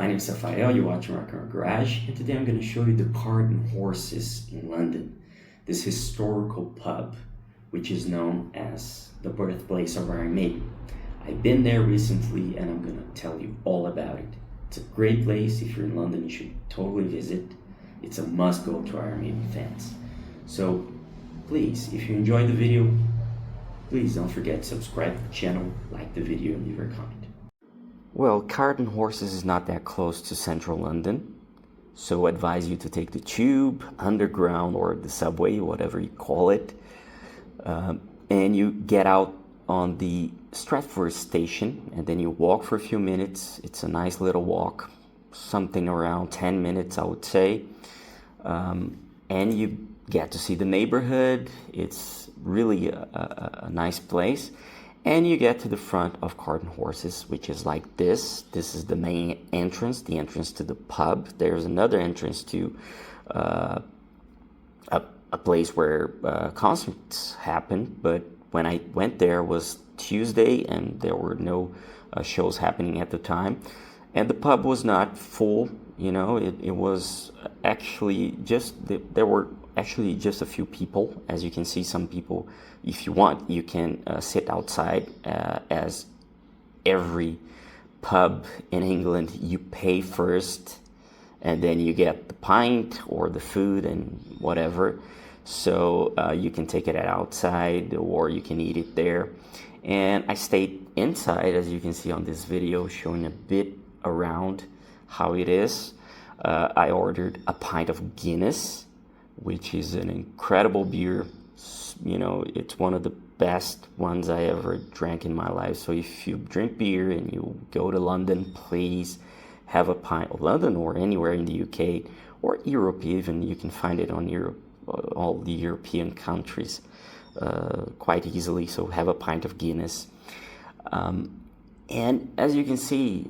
My name is Rafael, you're watching Rock and Garage, and today I'm going to show you the Cart and Horses in London, this historical pub, which is known as the birthplace of Iron Maiden. I've been there recently and I'm going to tell you all about it. It's a great place. If you're in London, you should totally visit. It's a must go to Iron Maiden fans. So please, if you enjoyed the video, please don't forget to subscribe to the channel, like the video, and leave a comment. Well, Cart and Horses is not that close to central London, so I advise you to take the tube, underground, or the subway, whatever you call it, and you get out on the Stratford station, and then you walk for a few minutes. It's a nice little walk, something around 10 minutes, I would say, and you get to see the neighborhood. It's really a nice place. And you get to the front of Cart and Horses, which is like this. This is the main entrance, the entrance to the pub. There's another entrance to a place where concerts happen. But when I went there was Tuesday, and there were no shows happening at the time. And the pub was not full, you know. It was actually there were actually just a few people. As you can see, some people, if you want, you can sit outside. As every pub in England, you pay first and then you get the pint or the food and whatever. So you can take it outside or you can eat it there. And I stayed inside, as you can see on this video, showing a bit around how it is. I ordered a pint of Guinness, which is an incredible beer. You know, it's one of the best ones I ever drank in my life. So if you drink beer and you go to London, please have a pint of London or anywhere in the UK or Europe even. You can find it on Europe, all the European countries quite easily. So have a pint of Guinness. And as you can see,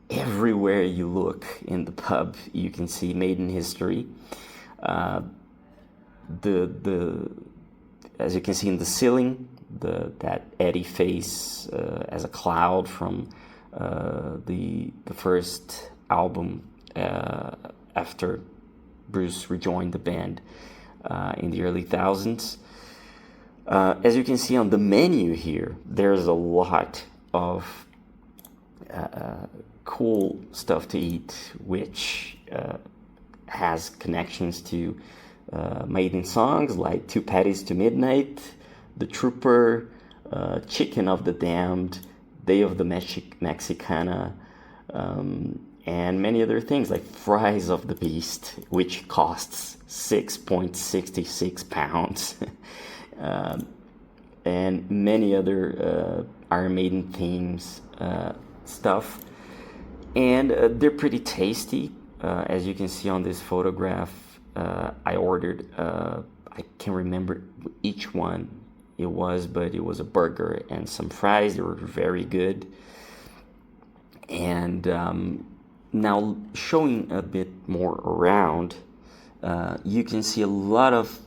everywhere you look in the pub, you can see Maiden history. As you can see in the ceiling, that Eddie face as a cloud from the first album after Bruce rejoined the band in the early thousands. As you can see on the menu here, there's a lot of cool stuff to eat, which has connections to Maiden songs like Two Patties to Midnight, The Trooper, Chicken of the Damned, Day of the Mexicana, and many other things like Fries of the Beast, which costs 6.66 pounds, and many other Iron Maiden themes stuff. And they're pretty tasty. As you can see on this photograph, I ordered, I can't remember each one it was, but it was a burger and some fries. They were very good. And now showing a bit more around, you can see a lot of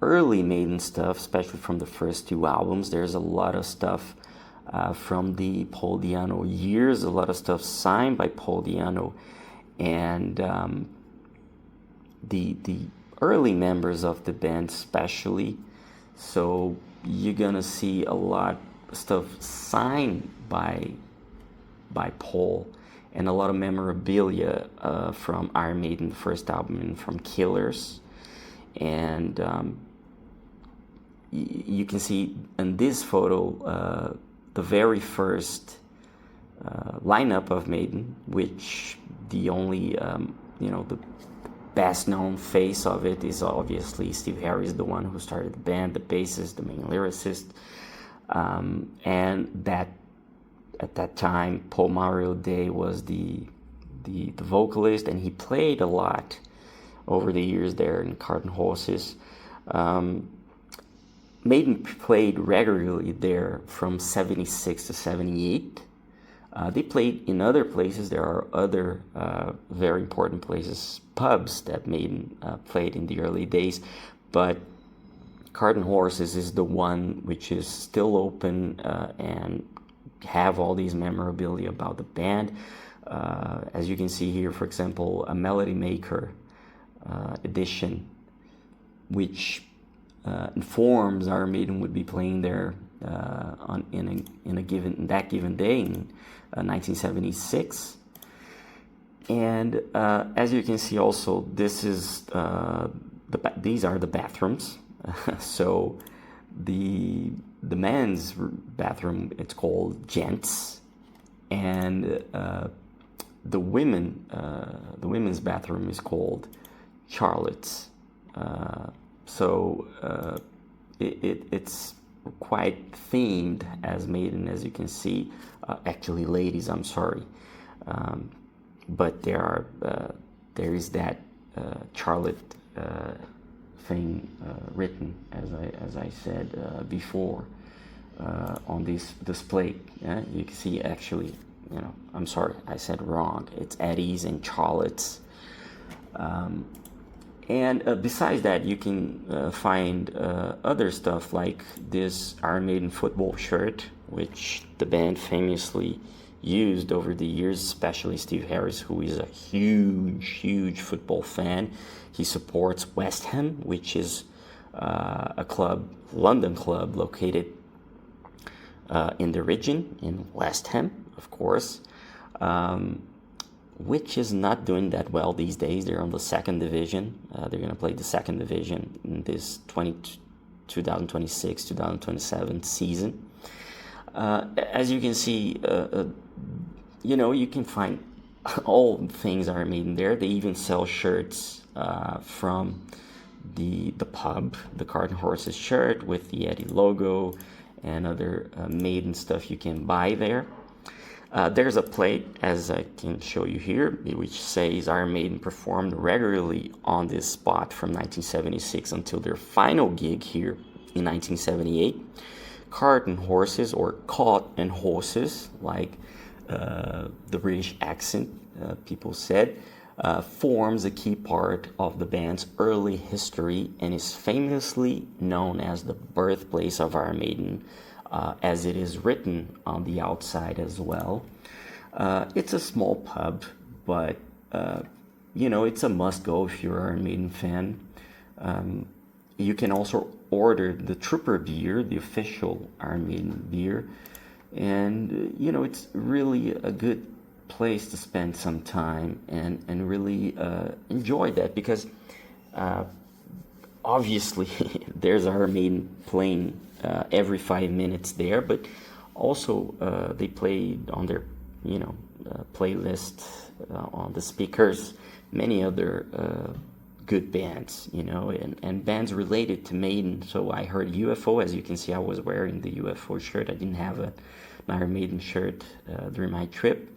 early Maiden stuff, especially from the first two albums. There's a lot of stuff from the Paul Di'Anno years, a lot of stuff signed by Paul Di'Anno. And the early members of the band especially. So you're gonna see a lot of stuff signed by Paul, and a lot of memorabilia from Iron Maiden, the first album, and from Killers. And you can see in this photo the very first lineup of Maiden, which the only the best known face of it is obviously Steve Harris, the one who started the band, the bassist, the main lyricist, and that at that time Paul Mario Day was the vocalist, and he played a lot over the years there in Cart and Horses. Maiden played regularly there from 76 to 78. They played in other places. There are other very important places, pubs that Maiden played in the early days, but Cart and Horses is the one which is still open and have all these memorabilia about the band. As you can see here, for example, a Melody Maker edition, which informs Iron Maiden would be playing there in that given day in 1976. And as you can see, also this is these are the bathrooms. So the men's bathroom, it's called Gents, and the women's bathroom is called Charlotte's. It's quite themed as Maiden, as you can see. Actually, ladies, I'm sorry, but there is that Charlotte thing written, as I said before, on this display. Yeah? You can see, actually, I'm sorry, I said wrong. It's Eddie's and Charlotte's. And besides that, you can find other stuff like this Iron Maiden football shirt, which the band famously used over the years, especially Steve Harris, who is a huge football fan. He supports West Ham, which is a London club located in the region, in West Ham, of course, which is not doing that well these days. They're on the second division. They're going to play the second division in this 2026-2027 season. As you can see, you can find all things Iron Maiden there. They even sell shirts from the pub, the Cart and Horses shirt with the Eddie logo and other Maiden stuff you can buy there. There's a plate, as I can show you here, which says Iron Maiden performed regularly on this spot from 1976 until their final gig here in 1978. Cart and Horses, or Caught and Horses, like the British accent people said, forms a key part of the band's early history and is famously known as the birthplace of Iron Maiden, as it is written on the outside as well. It's a small pub, but it's a must-go if you're an Iron Maiden fan. You can also order the Trooper beer, the official Iron Maiden beer, and it's really a good place to spend some time and really enjoy that, because obviously there's Iron Maiden playing every 5 minutes there, but also they played on their playlist on the speakers many other good bands, and bands related to Maiden. So I heard UFO. As you can see, I was wearing the UFO shirt. I didn't have an Iron Maiden shirt during my trip,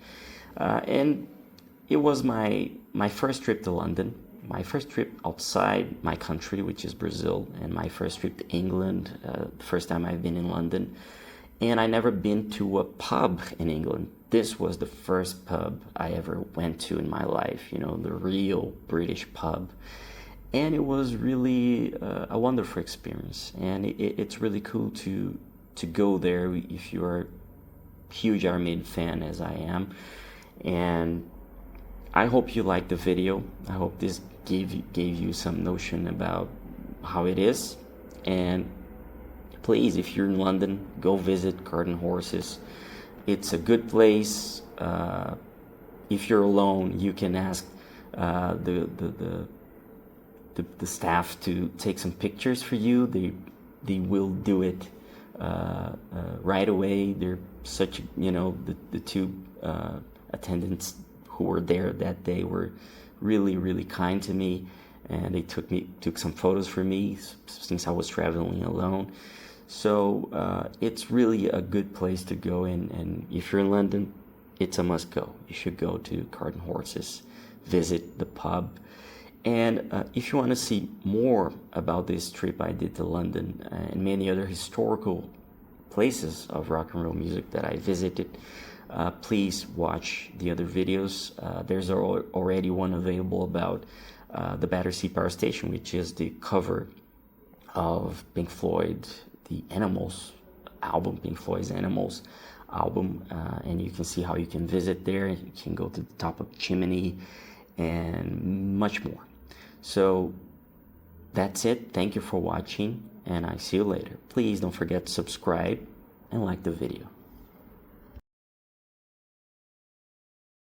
and it was my first trip to London, my first trip outside my country, which is Brazil, and my first trip to England, the first time I've been in London. And I never been to a pub in England. This was the first pub I ever went to in my life, the real British pub. And it was really a wonderful experience. And it's really cool to go there if you're a huge Iron Maiden fan, as I am. And I hope you liked the video. I hope this gave you some notion about how it is. And please, if you're in London, go visit Cart and Horses. It's a good place. If you're alone, you can ask the staff to take some pictures for you. They will do it right away. They're such, the two attendants who were there that day were really, really kind to me, and they took some photos for me since I was traveling alone. So it's really a good place to go in, and if you're in London, it's a must go. You should go to Cart and Horses, visit the pub. And if you want to see more about this trip I did to London and many other historical places of rock and roll music that I visited, please watch the other videos. There's already one available about the Battersea Power Station, which is the cover of Pink Floyd, the Animals album, Pink Floyd's Animals. album, and you can see how you can visit there. You can go to the top of the chimney and much more. So that's it. Thank you for watching, and I see you later. Please don't forget to subscribe and like the video.